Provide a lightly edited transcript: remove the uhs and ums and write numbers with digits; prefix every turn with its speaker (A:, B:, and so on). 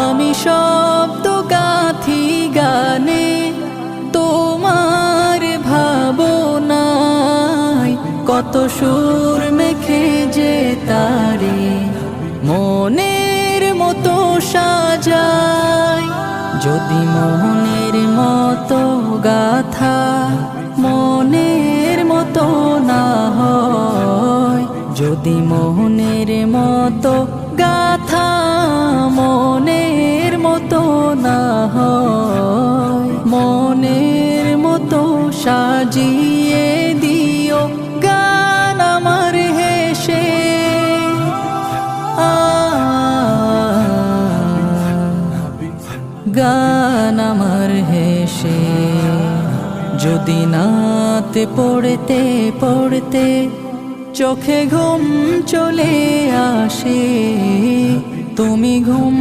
A: আমি শব্দ গাথি গানে তোমার ভাবনায়, কত সুর মেখে যে তারে মনের মতো সাজাই। যদি মনের মতো গাথা মনের মতো না হয়, যদি মনের মতো গাথা মনের মতো না হয়, মনের মতো সাজিয়ে দিও গান আমার হেসে। গান আমার হেসে। যদি নাতে পড়তে পড়তে চোখে ঘুম চলে আসে, তুমি ঘুম